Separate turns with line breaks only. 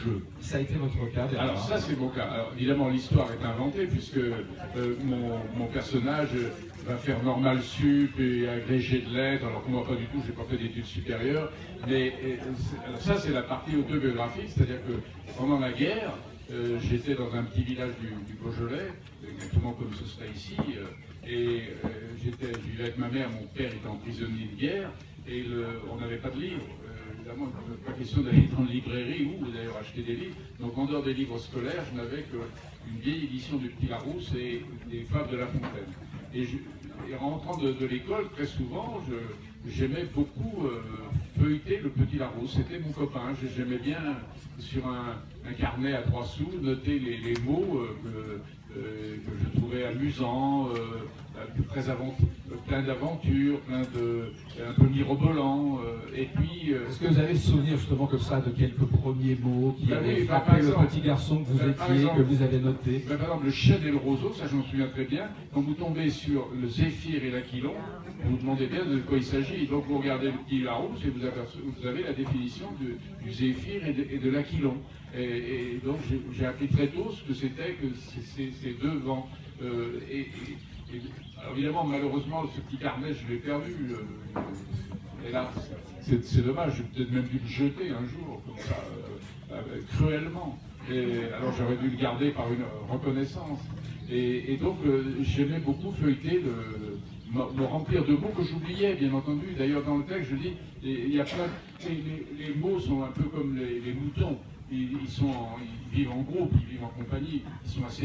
jeu. Ça a été votre cas, Bernard?
Alors ça c'est mon cas. Alors évidemment l'histoire est inventée puisque mon personnage va faire normal sup et agrégé de lettres, alors que moi pas du tout, j'ai pas fait d'études supérieures. Mais alors ça c'est la partie autobiographique, c'est-à-dire que pendant la guerre, j'étais dans un petit village du Beaujolais, exactement comme ce serait ici, et je vivais avec ma mère, mon père était prisonnier de guerre, et on n'avait pas de livres. Évidemment, il n'était pas question d'aller dans une librairie ou d'ailleurs acheter des livres. Donc en dehors des livres scolaires, je n'avais qu'une vieille édition du Petit Larousse et des Fables de La Fontaine. Et rentrant de l'école, très souvent, j'aimais beaucoup feuilleter le Petit Larousse. C'était mon copain. J'aimais bien, sur un carnet à 3 sous, noter les mots que je trouvais amusants, plein d'aventures, un peu mirobolants. Et puis,
est-ce que vous avez le souvenir justement comme ça de quelques premiers mots qui avaient frappé le petit garçon que vous étiez, que vous avez noté?
Par exemple, le chêne et le roseau, ça je m'en souviens très bien. Quand vous tombez sur le zéphyr et l'aquilon, vous vous demandez bien de quoi il s'agit. Donc vous regardez le Petit Larousse et vous avez la définition du zéphyr et de l'aquilon. Et donc j'ai appris très tôt ce que c'était que ces deux vents. Alors évidemment, malheureusement, ce petit carnet, je l'ai perdu. Hélas, c'est dommage, j'ai peut-être même dû le jeter un jour, comme ça, cruellement. Alors j'aurais dû le garder par une reconnaissance. Et donc j'aimais beaucoup feuilleter, me remplir de mots que j'oubliais, bien entendu. D'ailleurs, dans le texte, je dis, il y a plein les mots sont un peu comme les moutons. Ils vivent en groupe, ils vivent en compagnie, ils sont assez